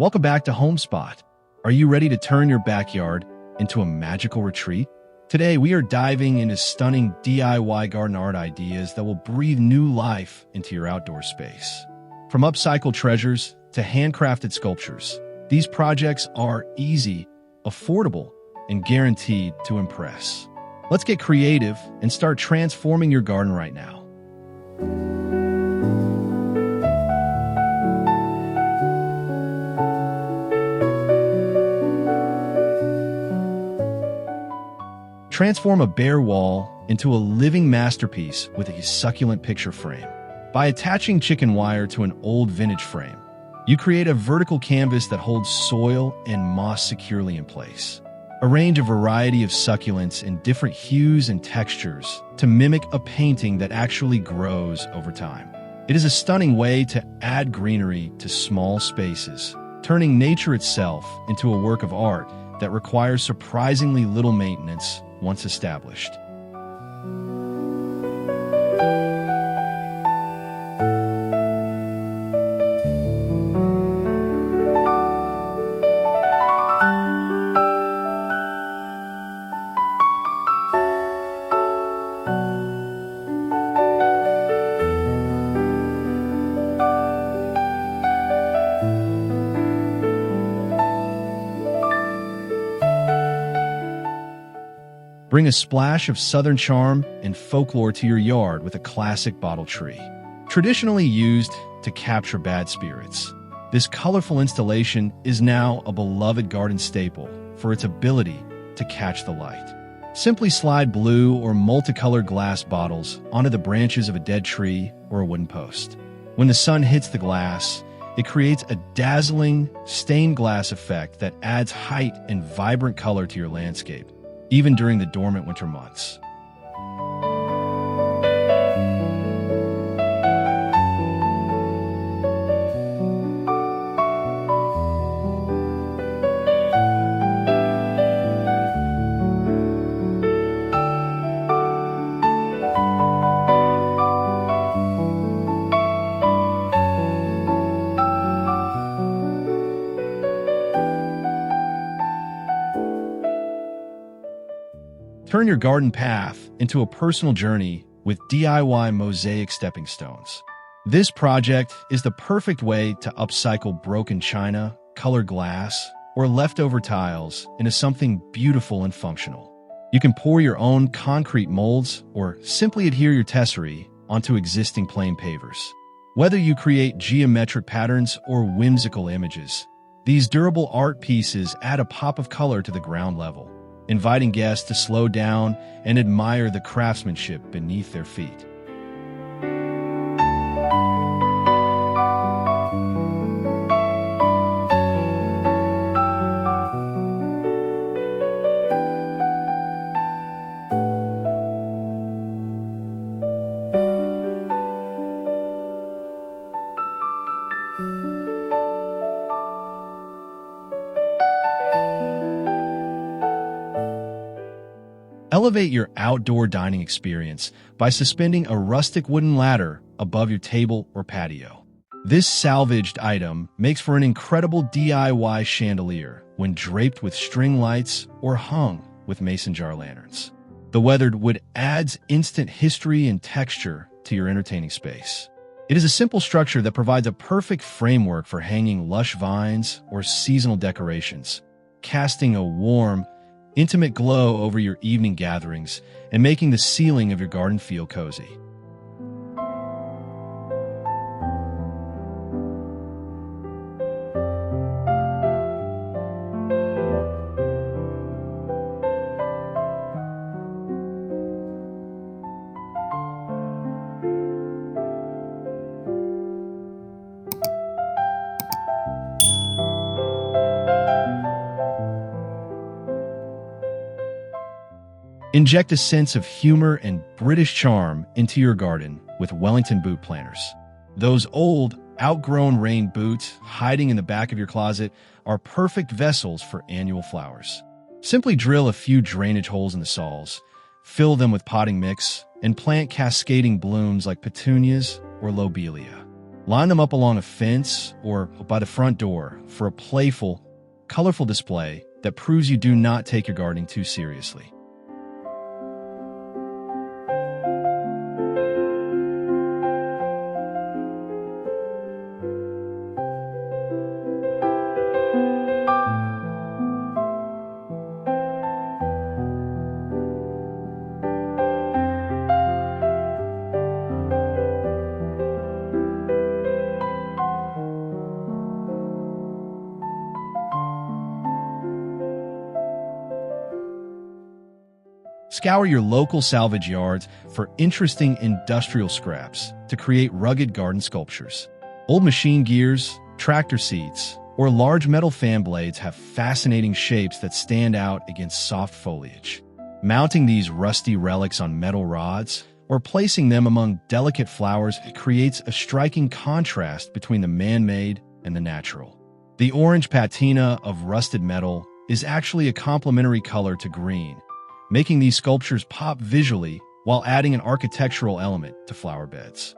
Welcome back to Homespot. Are you ready to turn your backyard into a magical retreat? Today, we are diving into stunning DIY garden art ideas that will breathe new life into your outdoor space. From upcycled treasures to handcrafted sculptures, these projects are easy, affordable, and guaranteed to impress. Let's get creative and start transforming your garden right now. Transform a bare wall into a living masterpiece with a succulent picture frame. By attaching chicken wire to an old vintage frame, you create a vertical canvas that holds soil and moss securely in place. Arrange a variety of succulents in different hues and textures to mimic a painting that actually grows over time. It is a stunning way to add greenery to small spaces, turning nature itself into a work of art that requires surprisingly little maintenance once established. Bring a splash of southern charm and folklore to your yard with a classic bottle tree. Traditionally used to capture bad spirits, this colorful installation is now a beloved garden staple for its ability to catch the light. Simply slide blue or multicolored glass bottles onto the branches of a dead tree or a wooden post. When the sun hits the glass, it creates a dazzling stained glass effect that adds height and vibrant color to your landscape, even during the dormant winter months. Turn your garden path into a personal journey with DIY Mosaic stepping stones. This project is the perfect way to upcycle broken china, colored glass, or leftover tiles into something beautiful and functional. You can pour your own concrete molds or simply adhere your tesserae onto existing plain pavers. Whether you create geometric patterns or whimsical images, these durable art pieces add a pop of color to the ground level, inviting guests to slow down and admire the craftsmanship beneath their feet. Elevate your outdoor dining experience by suspending a rustic wooden ladder above your table or patio. This salvaged item makes for an incredible DIY chandelier when draped with string lights or hung with mason jar lanterns. The weathered wood adds instant history and texture to your entertaining space. It is a simple structure that provides a perfect framework for hanging lush vines or seasonal decorations, casting a warm, intimate glow over your evening gatherings and making the ceiling of your garden feel cozy. Inject a sense of humor and British charm into your garden with Wellington boot planters. Those old, outgrown rain boots hiding in the back of your closet are perfect vessels for annual flowers. Simply drill a few drainage holes in the soils, fill them with potting mix, and plant cascading blooms like petunias or lobelia. Line them up along a fence or by the front door for a playful, colorful display that proves you do not take your gardening too seriously. Scour your local salvage yards for interesting industrial scraps to create rugged garden sculptures. Old machine gears, tractor seats, or large metal fan blades have fascinating shapes that stand out against soft foliage. Mounting these rusty relics on metal rods or placing them among delicate flowers creates a striking contrast between the man-made and the natural. The orange patina of rusted metal is actually a complementary color to green, making these sculptures pop visually while adding an architectural element to flower beds.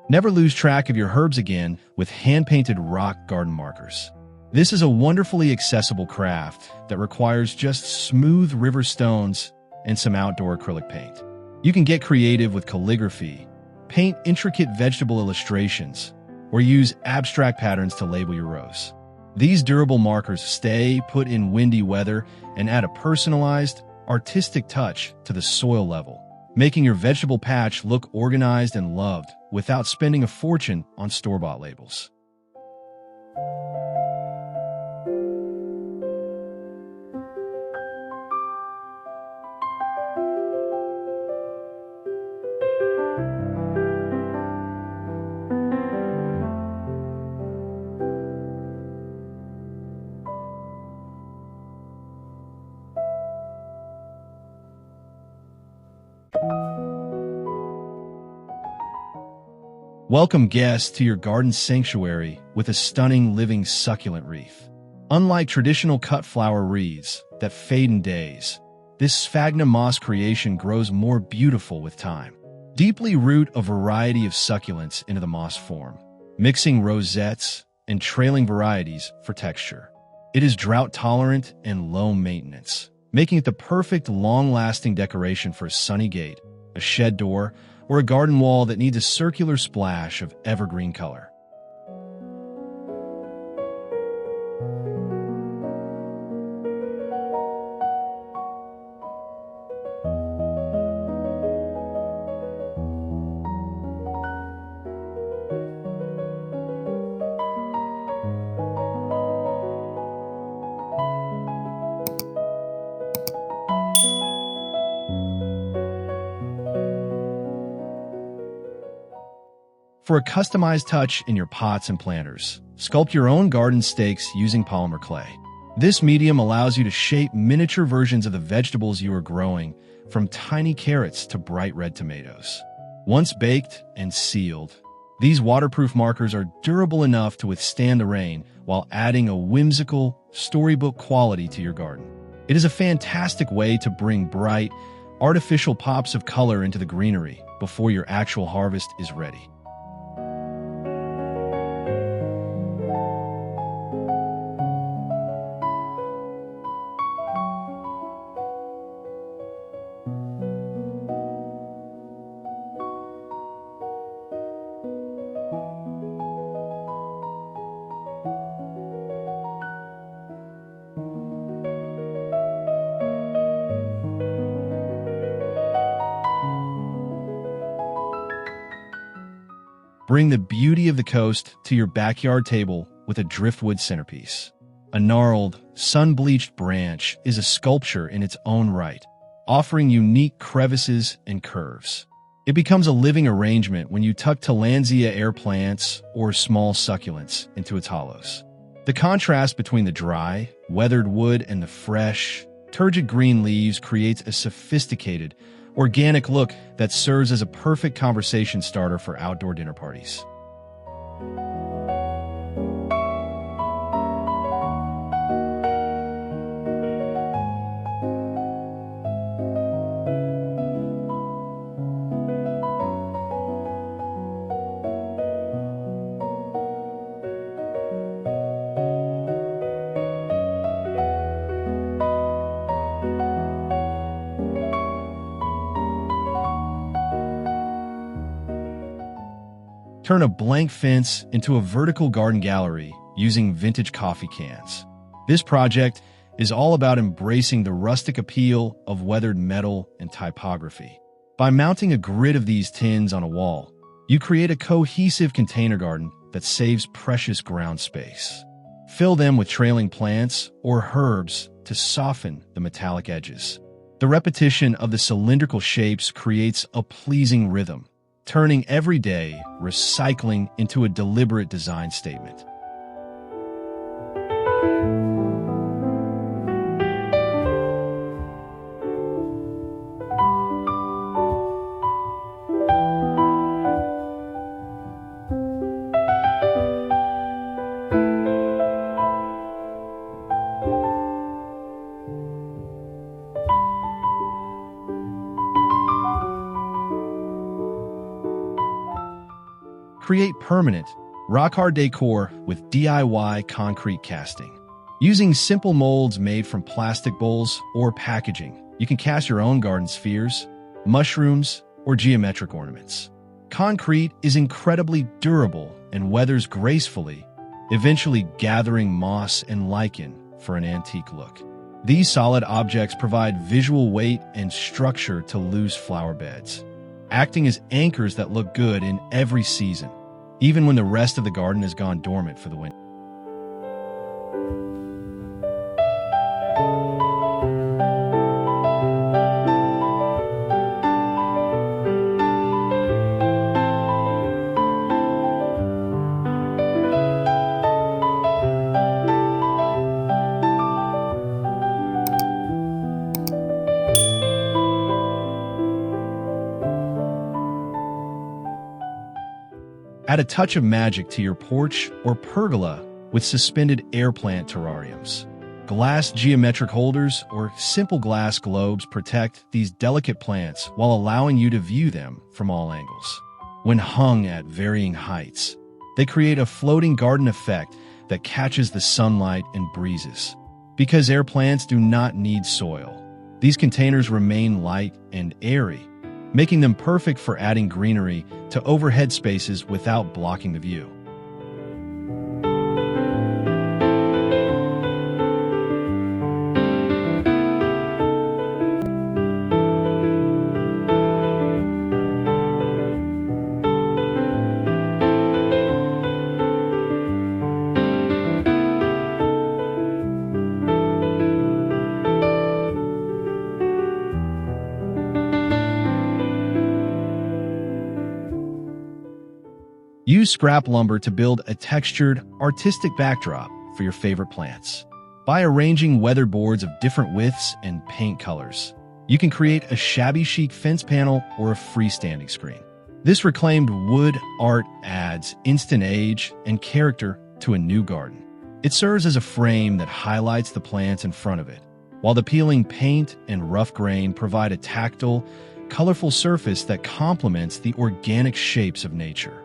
Never lose track of your herbs again with hand-painted rock garden markers. This is a wonderfully accessible craft that requires just smooth river stones and some outdoor acrylic paint. You can get creative with calligraphy, paint intricate vegetable illustrations, or use abstract patterns to label your rows. These durable markers stay put in windy weather and add a personalized, artistic touch to the soil level, making your vegetable patch look organized and loved without spending a fortune on store-bought labels. Welcome guests to your garden sanctuary with a stunning living succulent wreath. Unlike traditional cut flower wreaths that fade in days, this sphagnum moss creation grows more beautiful with time. Deeply root a variety of succulents into the moss form, mixing rosettes and trailing varieties for texture. It is drought tolerant and low maintenance, making it the perfect long-lasting decoration for a sunny gate, a shed door, or a garden wall that needs a circular splash of evergreen color. For a customized touch in your pots and planters, sculpt your own garden stakes using polymer clay. This medium allows you to shape miniature versions of the vegetables you are growing, from tiny carrots to bright red tomatoes. Once baked and sealed, these waterproof markers are durable enough to withstand the rain while adding a whimsical, storybook quality to your garden. It is a fantastic way to bring bright, artificial pops of color into the greenery before your actual harvest is ready. Bring the beauty of the coast to your backyard table with a Driftwood Centerpiece. A gnarled, sun-bleached branch is a sculpture in its own right, offering unique crevices and curves. It becomes a living arrangement when you tuck tillandsia air plants or small succulents into its hollows. The contrast between the dry, weathered wood and the fresh, turgid green leaves creates a sophisticated, organic look that serves as a perfect conversation starter for outdoor dinner parties. Turn a blank fence into a vertical garden gallery using vintage coffee cans. This project is all about embracing the rustic appeal of weathered metal and typography. By mounting a grid of these tins on a wall, you create a cohesive container garden that saves precious ground space. Fill them with trailing plants or herbs to soften the metallic edges. The repetition of the cylindrical shapes creates a pleasing rhythm, turning everyday recycling into a deliberate design statement. Create permanent, rock-hard decor with DIY concrete casting. Using simple molds made from plastic bowls or packaging, you can cast your own garden spheres, mushrooms, or geometric ornaments. Concrete is incredibly durable and weathers gracefully, eventually gathering moss and lichen for an antique look. These solid objects provide visual weight and structure to loose flower beds, acting as anchors that look good in every season, even when the rest of the garden has gone dormant for the winter. Add a touch of magic to your porch or pergola with suspended air plant terrariums. Glass geometric holders or simple glass globes protect these delicate plants while allowing you to view them from all angles. When hung at varying heights, they create a floating garden effect that catches the sunlight and breezes. Because air plants do not need soil, these containers remain light and airy, making them perfect for adding greenery to overhead spaces without blocking the view. Use scrap lumber to build a textured, artistic backdrop for your favorite plants. By arranging weathered boards of different widths and paint colors, you can create a shabby chic fence panel or a freestanding screen. This reclaimed wood art adds instant age and character to a new garden. It serves as a frame that highlights the plants in front of it, while the peeling paint and rough grain provide a tactile, colorful surface that complements the organic shapes of nature.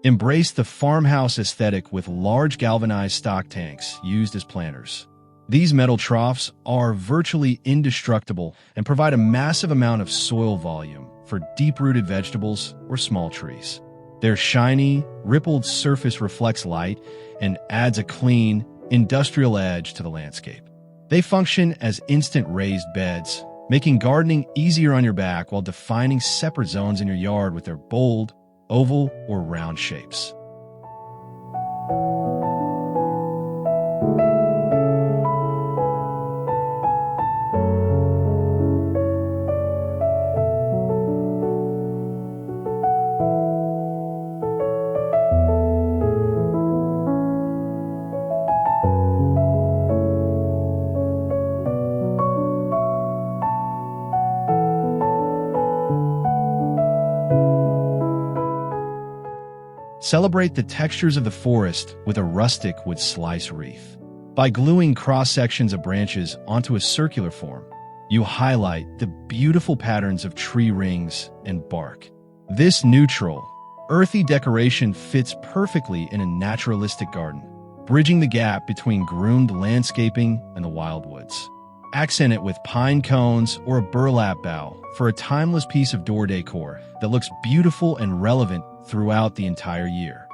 Embrace the farmhouse aesthetic with large galvanized stock tanks used as planters. These metal troughs are virtually indestructible and provide a massive amount of soil volume for deep-rooted vegetables or small trees. Their shiny, rippled surface reflects light and adds a clean, industrial edge to the landscape. They function as instant raised beds, making gardening easier on your back while defining separate zones in your yard with their bold, oval, or round shapes. Celebrate the textures of the forest with a rustic wood slice wreath. By gluing cross-sections of branches onto a circular form, you highlight the beautiful patterns of tree rings and bark. This neutral, earthy decoration fits perfectly in a naturalistic garden, bridging the gap between groomed landscaping and the wild woods. Accent it with pine cones or a burlap bough for a timeless piece of door decor that looks beautiful and relevant throughout the entire year.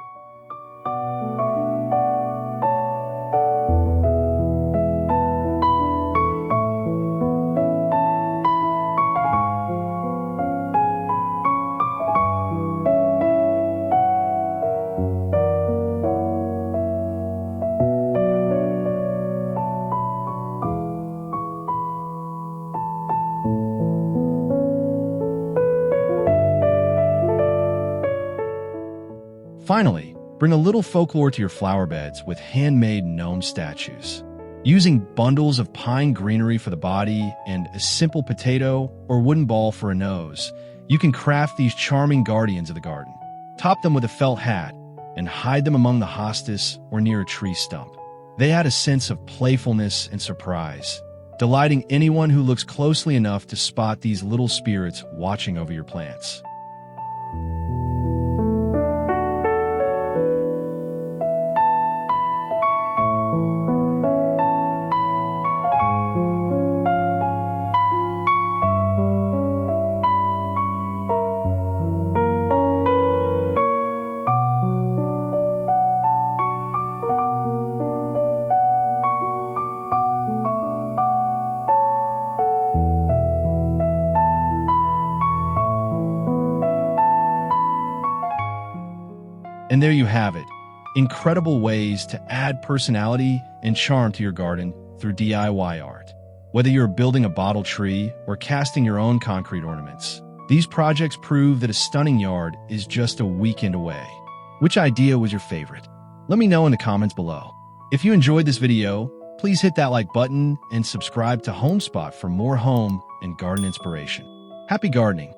Finally, bring a little folklore to your flower beds with handmade gnome statues. Using bundles of pine greenery for the body and a simple potato or wooden ball for a nose, you can craft these charming guardians of the garden. Top them with a felt hat and hide them among the hostas or near a tree stump. They add a sense of playfulness and surprise, delighting anyone who looks closely enough to spot these little spirits watching over your plants. And there you have it, incredible ways to add personality and charm to your garden through DIY art. Whether you're building a bottle tree or casting your own concrete ornaments, these projects prove that a stunning yard is just a weekend away. Which idea was your favorite? Let me know in the comments below. If you enjoyed this video, please hit that like button and subscribe to Homespot for more home and garden inspiration. Happy gardening!